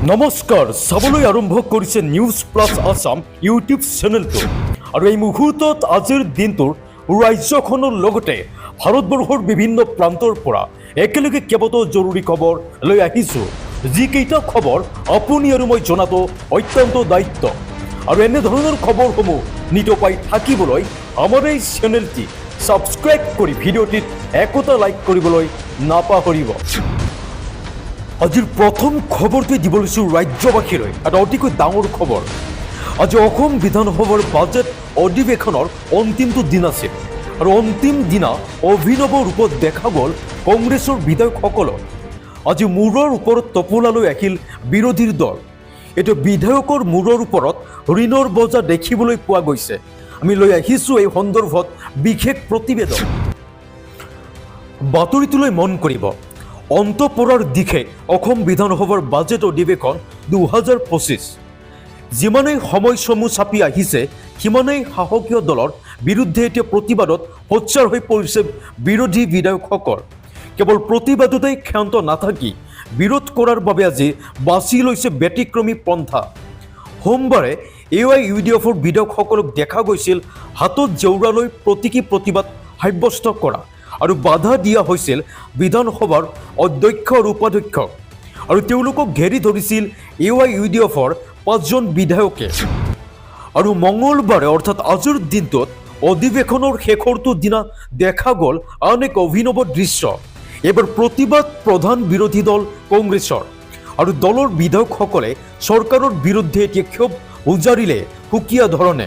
নমস্কাৰ চাবলৈ আৰম্ভ কৰিছে নিউজপ্লাছাছাম ইউটিউব চেনেলটো আৰু এই মুহূৰ্তত আজিৰ দিনটোৰ ৰাজ্যখনৰ লগতে ভাৰতবৰ্ষৰ বিভিন্ন প্ৰান্তৰ পৰা একেলগে কেইবাটাও জৰুৰী খবৰ লৈ আহিছোঁ যিকেইটা খবৰ আপুনি আৰু মই জনাটো অত্যন্ত দায়িত্ব আৰু এনেধৰণৰ খবৰসমূহ নিতপাই থাকিবলৈ আমাৰ এই চেনেলটি ছাবস্ক্ৰাইব কৰি ভিডিঅ'টিত একোটা লাইক কৰিবলৈ নাপাহৰিব। আজিৰ প্ৰথম খবৰটো দিব লৈছোঁ ৰাজ্যবাসীলৈ এটা অতিকৈ ডাঙৰ খবৰ। আজি অসম বিধানসভাৰ বাজেট অধিৱেশনৰ অন্তিমটো দিন আছিল আৰু অন্তিম দিনা অভিনৱ ৰূপত দেখা গ'ল কংগ্ৰেছৰ বিধায়কসকলক। আজি মূৰৰ ওপৰত টোপোলালৈ আহিল বিৰোধীৰ দল। এইটো বিধায়কৰ মূৰৰ ওপৰত ঋণৰ বজা দেখিবলৈ পোৱা গৈছে। আমি লৈ আহিছোঁ এই সন্দৰ্ভত বিশেষ প্ৰতিবেদন। বাতৰিটোলৈ মন কৰিব। অন্ত পৰাৰ দিশে অসম বিধানসভাৰ বাজেট অধিৱেশন 2025। যিমানেই সময়সমূহ চাপি আহিছে সিমানেই শাসকীয় দলৰ বিৰুদ্ধে এতিয়া প্ৰতিবাদত সোচ্চাৰ হৈ পৰিছে বিৰোধী বিধায়কসকল। কেৱল প্ৰতিবাদতেই ক্ষান্ত নাথাকি বিৰোধ কৰাৰ বাবে আজি বাছি লৈছে ব্যতিক্ৰমী পন্থা। সোমবাৰে AIUDFৰ বিধায়কসকলক দেখা গৈছিল হাতত জেউৰালৈ প্ৰতীকী প্ৰতিবাদ সাব্যস্ত কৰা আৰু বাধা দিয়া হৈছিল বিধানসভাৰ অধ্যক্ষ আৰু উপাধ্যক্ষক আৰু তেওঁলোকক ঘেৰি ধৰিছিল AIUDFৰ 5জন বিধায়কে। আৰু মঙলবাৰে অৰ্থাৎ আজিৰ দিনটোত অধিৱেশনৰ শেষৰটো দিনা দেখা গ'ল আন এক অভিনৱ দৃশ্য। এবাৰ প্ৰতিবাদ প্ৰধান বিৰোধী দল কংগ্ৰেছৰ আৰু দলৰ বিধায়কসকলে চৰকাৰৰ বিৰুদ্ধে এতিয়া ক্ষোভ উজাৰিলে সুকীয়া ধৰণে।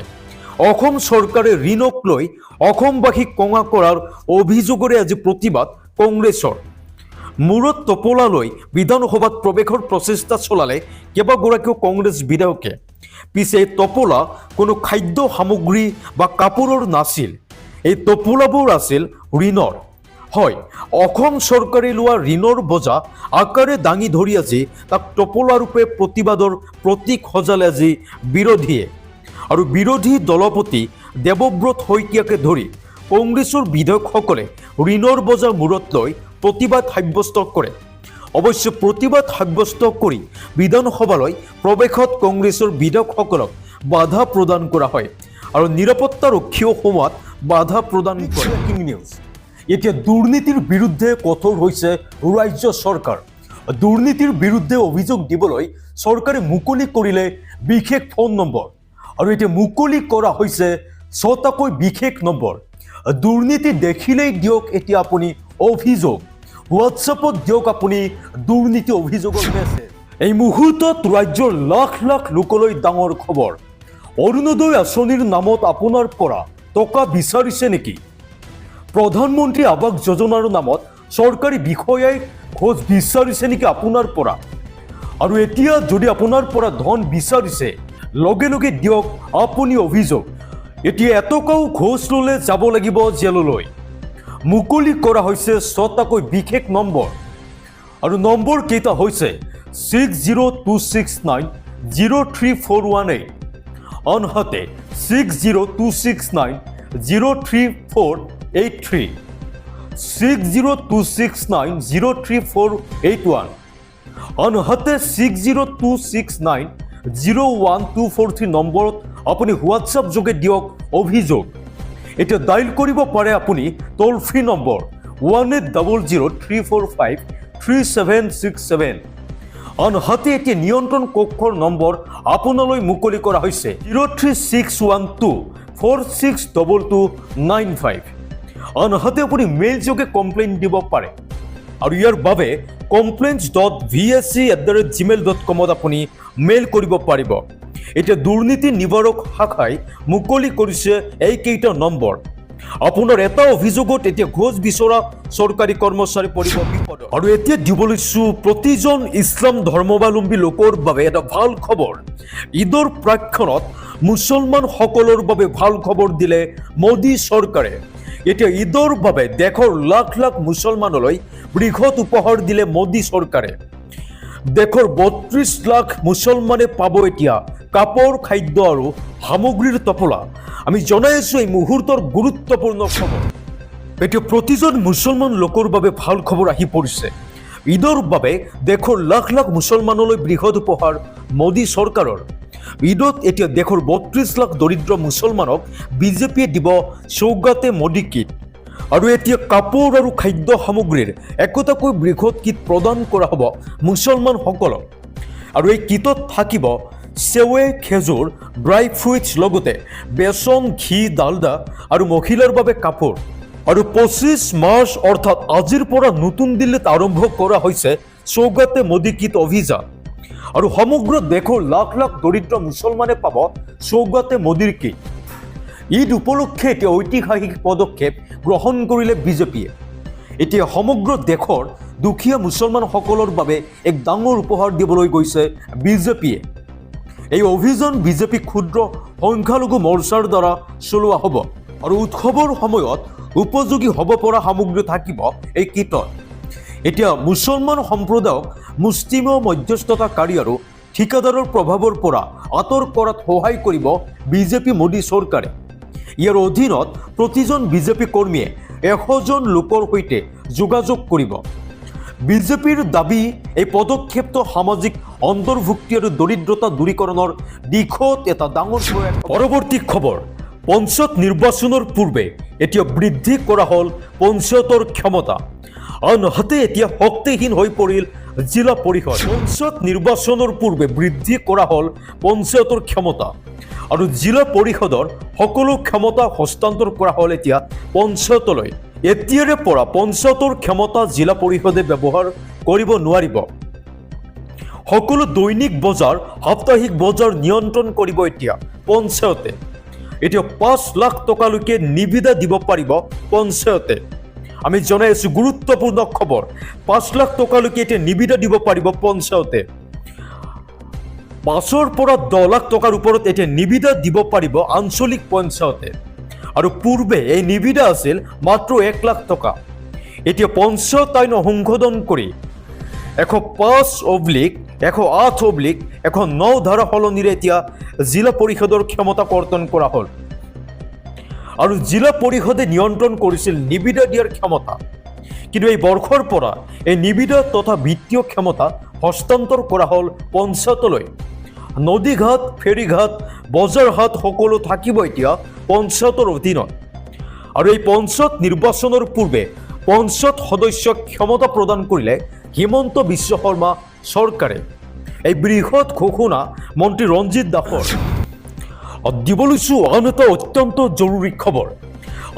অসম চৰকাৰে ঋণক লৈ অসমবাসীক কঙা কৰাৰ অভিযোগৰে আজি প্ৰতিবাদ কংগ্ৰেছৰ। মূৰত টোপোলা লৈ বিধানসভাত প্ৰৱেশৰ প্ৰচেষ্টা চলালে কেইবাগৰাকীও কংগ্ৰেছ বিধায়কে। পিছে এই টোপোলা কোনো খাদ্য সামগ্ৰী বা কাপোৰৰ নাছিল, এই টোপোলাবোৰ আছিল ঋণৰ। হয়, অসম চৰকাৰে লোৱা ঋণৰ বজা আকাৰে দাঙি ধৰি আজি তাক টোপোলাৰূপে প্ৰতিবাদৰ প্ৰতীক সজালে আজি বিৰোধীয়ে। আৰু বিৰোধী দলপতি দেৱব্ৰত শইকীয়াকে ধৰি কংগ্ৰেছৰ বিধায়কসকলে ঋণৰ বজা মূৰত লৈ প্ৰতিবাদ সাব্যস্ত কৰে। অৱশ্যে প্ৰতিবাদ সাব্যস্ত কৰি বিধানসভালৈ প্ৰৱেশত কংগ্ৰেছৰ বিধায়কসকলক বাধা প্ৰদান কৰা হয় আৰু নিৰাপত্তাৰক্ষীও সোমোৱাত বাধা প্ৰদান কৰে। নিউজ এতিয়া দুৰ্নীতিৰ বিৰুদ্ধে কঠোৰ হৈছে ৰাজ্য চৰকাৰ। দুৰ্নীতিৰ বিৰুদ্ধে অভিযোগ দিবলৈ চৰকাৰে মুকলি কৰিলে বিশেষ ফোন নম্বৰ আৰু এতিয়া মুকলি কৰা হৈছে 6টাকৈ বিশেষ নম্বৰ। দুৰ্নীতি দেখিলেই দিয়ক এতিয়া আপুনি অভিযোগ, হোৱাটছএপত দিয়ক আপুনি দুৰ্নীতি অভিযোগৰ মেছেজ। এই মুহূৰ্তত ৰাজ্যৰ লাখ লাখ লোকলৈ ডাঙৰ খবৰ। অৰুণোদয় আঁচনিৰ নামত আপোনাৰ পৰা টকা বিচাৰিছে নেকি? প্ৰধানমন্ত্ৰী আৱাস যোজনাৰ নামত চৰকাৰী বিষয়াই ঘোষ বিচাৰিছে নেকি আপোনাৰ পৰা? আৰু এতিয়া যদি আপোনাৰ পৰা ধন বিচাৰিছে লগে লগে দিয়ক আপুনি অভিযোগ। এতিয়া এটকাও ঘোষ ল'লে যাব লাগিব জেললৈ। মুকলি কৰা হৈছে 6টাকৈ বিশেষ নম্বৰ আৰু নম্বৰ কেইটা হৈছে 6026903418, আনহাতে 6026903483, 6026903481, আনহাতে 6026901243 নম্বৰত আপুনি হোৱাটছআপ যোগে দিয়ক অভিযোগ। এতিয়া ডাইল কৰিব পাৰে আপুনি টোল ফ্ৰী নম্বৰ 180034533767, আনহাতে এতিয়া নিয়ন্ত্ৰণ কক্ষৰ নম্বৰ আপোনালৈ মুকলি কৰা হৈছে 03612462295, আনহাতে আপুনি মেইল যোগে কমপ্লেইন দিব পাৰে আৰু ইয়াৰ বাবে complaints.vsc@gmail.com আপুনি মেইল কৰিব পাৰিব। এতিয়া দুৰ্নীতি নিবাৰক শাখাই মুকলি কৰিছে এইকেইটা নম্বৰ। আপোনাৰ এটা অভিযোগত এতিয়া ঘোষ বিচৰা চৰকাৰী কৰ্মচাৰী পৰিব বিপদত। আৰু এতিয়া দিব লৈছোঁ প্ৰতিজন ইছলাম ধৰ্মাৱলম্বী লোকৰ বাবে এটা ভাল খবৰ। ঈদৰ প্ৰাক্ষণত মুছলমানসকলৰ বাবে ভাল খবৰ দিলে মোদী চৰকাৰে। এতিয়া ঈদৰ বাবে দেশৰ লাখ লাখ মুছলমানলৈ বৃহৎ উপহাৰ দিলে মোদী চৰকাৰে। দেশৰ 32 লাখ মুছলমানে পাব এতিয়া কাপোৰ, খাদ্য আৰু সামগ্ৰীৰ টোপোলা। আমি জনাই আছোঁ এই মুহূৰ্তৰ গুৰুত্বপূৰ্ণ খবৰ। এতিয়া প্ৰতিজন মুছলমান লোকৰ বাবে ভাল খবৰ আহি পৰিছে। ঈদৰ বাবে দেশৰ লাখ লাখ মুছলমানলৈ বৃহৎ উপহাৰ মোদী চৰকাৰৰ। ঈদত এতিয়া দেশৰ ৩২ লাখ দৰিদ্ৰ মুছলমানক বিজেপিয়ে দিব সৌগাতে মোদী কিট। আৰু এতিয়া কাপোৰ আৰু খাদ্য সামগ্ৰীৰ একোটাকৈ বৃহৎ কিট প্ৰদান কৰা হ'ব মুছলমানসকলক। আৰু এই কিটত থাকিব সেৱে, খেজুৰ, ড্ৰাই ফ্ৰুইটছ, লগতে বেচন, ঘি, ডালডা আৰু মহিলাৰ বাবে কাপোৰ। আৰু ২৫ মাৰ্চ অৰ্থাৎ আজিৰ পৰা নতুন দিল্লীত আৰম্ভ কৰা হৈছে সৌগাতে মোদী কিট অভিযান। আৰু সমগ্ৰ দেশৰ লাখ লাখ দৰিদ্ৰ মুছলমানে পাব সৌগাতে মোদীৰ কিট। ঈদ উপলক্ষে এতিয়া ঐতিহাসিক পদক্ষেপ গ্ৰহণ কৰিলে বিজেপিয়ে। এতিয়া সমগ্ৰ দেশৰ দুখীয়া মুছলমানসকলৰ বাবে এক ডাঙৰ উপহাৰ দিবলৈ গৈছে বিজেপিয়ে। এই অভিযান বিজেপি ক্ষুদ্ৰ সংখ্যালঘু মৰ্চাৰ দ্বাৰা চলোৱা হ'ব। আৰু উৎসৱৰ সময়ত উপযোগী হ'ব পৰা সামগ্ৰী থাকিব এই কিটত। এতিয়া মুছলমান সম্প্ৰদায়ক মুষ্টিমেয় মধ্যস্থতাকাৰী আৰু ঠিকাদাৰৰ প্ৰভাৱৰ পৰা আঁতৰ কৰাত সহায় কৰিব বিজেপি মোদী চৰকাৰে। ইয়াৰ অধীনত প্ৰতিজন বিজেপি কৰ্মীয়ে ১০০ জন লোকৰ সৈতে যোগাযোগ কৰিব। বিজেপিৰ দাবী, এই পদক্ষেপটো সামাজিক অন্তৰ্ভুক্তি আৰু দৰিদ্ৰতা দূৰীকৰণৰ দিশত এটা ডাঙৰ প্ৰয়াস। পৰৱৰ্তী খবৰ, পঞ্চায়ত নিৰ্বাচনৰ পূৰ্বে এতিয়া বৃদ্ধি কৰা হ'ল পঞ্চায়তৰ ক্ষমতা। আনহাতে এতিয়া শক্তিহীন হৈ পৰিল জিলা পৰিষদ। পঞ্চায়ত নিৰ্বাচনৰ পূৰ্বে বৃদ্ধি কৰা হ'ল পঞ্চায়তৰ ক্ষমতা আৰু জিলা পৰিষদৰ সকলো ক্ষমতা হস্তান্তৰ কৰা হ'ল এতিয়া পঞ্চায়তলৈ। এতিয়াৰে পৰা পঞ্চায়তৰ ক্ষমতা জিলা পৰিষদে ব্যৱহাৰ কৰিব নোৱাৰিব। সকলো দৈনিক বজাৰ, সাপ্তাহিক বজাৰ নিয়ন্ত্ৰণ কৰিব এতিয়া পঞ্চায়তে। এতিয়া ৫ লাখ টকালৈকে নিবিদা দিব পাৰিব পঞ্চায়তে। আমি জনাই আছো গুৰুত্বপূৰ্ণ খবৰ, ৫ লাখ টকালৈকে এতিয়া নিবিদা দিব পাৰিব পঞ্চায়তে। ৫ৰ পৰা ১০ লাখ টকাৰ ওপৰত এতিয়া নিবিদা দিব পাৰিব আঞ্চলিক পঞ্চায়তে। আৰু পূৰ্বে এই নিবিদা আছিল মাত্ৰ ১ লাখ টকা। এতিয়া পঞ্চায়ত আইন সংশোধন কৰি ১০৫/১০৮/১০৯ ধাৰা সলনিৰে এতিয়া জিলা পৰিষদৰ ক্ষমতা কৰ্তন কৰা হ'ল। আৰু জিলা পৰিষদে নিয়ন্ত্ৰণ কৰিছিল নিবিদা দিয়াৰ ক্ষমতা। কিন্তু এই বৰ্ষৰ পৰা এই নিবিদা তথা বিত্তীয় ক্ষমতা হস্তান্তৰ কৰা হ'ল পঞ্চায়তলৈ। নদীঘাট, ফেৰীঘাট, বজাৰহাট সকলো থাকিব এতিয়া পঞ্চায়তৰ অধীনত। আৰু এই পঞ্চায়ত নিৰ্বাচনৰ পূৰ্বে পঞ্চায়ত সদস্যক ক্ষমতা প্ৰদান কৰিলে হিমন্ত বিশ্ব শৰ্মা চৰকাৰে। এই বৃহৎ ঘোষণা মন্ত্ৰী ৰঞ্জিত দাসৰ। দিবলৈছো আন এটা অত্যন্ত জৰুৰী খবৰ।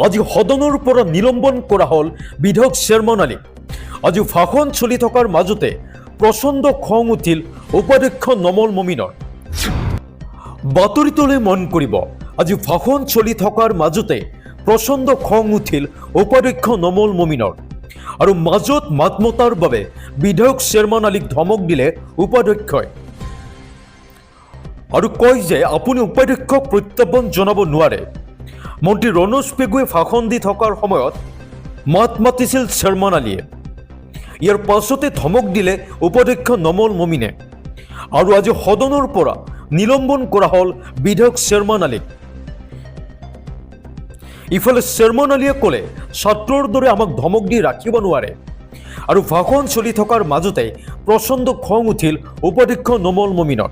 আজি সদনৰ পৰা নিলম্বন কৰা হ'ল বিধায়ক চেয়াৰমেন আলীক। আজি ভাষণ চলি থকাৰ মাজতে প্ৰচণ্ড খং উঠিল উপাধ্যক্ষ নমল মমিনৰ। বাতৰিটোলৈ মন কৰিব, আজি ভাষণ চলি থকাৰ মাজতে প্ৰচণ্ড খং উঠিল উপাধ্যক্ষ নমল মমিনৰ। আৰু মাজত মাত মতাৰ বাবে বিধায়ক চেয়াৰমেন আলীক ধমক দিলে উপাধ্যক্ষই। আৰু কয় যে আপুনি উপাধ্যক্ষক প্ৰত্যাহ্বান জনাব নোৱাৰে। মন্ত্ৰী ৰণোজ পেগুৱে ভাষণ দি থকাৰ সময়ত মাত মাতিছিল চেয়াৰমেন আলীয়ে। ইয়াৰ পাছতে ধমক দিলে উপাধ্যক্ষ নমল মমিনে। আৰু আজি সদনৰ পৰা নিলম্বন কৰা হ'ল বিধায়ক চেয়াৰমেন আলীক। ইফালে চেয়াৰমেন আলীয়ে ক'লে, ছাত্ৰৰ দৰে আমাক ধমক দি ৰাখিব নোৱাৰে। আৰু ভাষণ চলি থকাৰ মাজতে প্ৰচণ্ড খং উঠিল উপাধ্যক্ষ নমল মমিনৰ।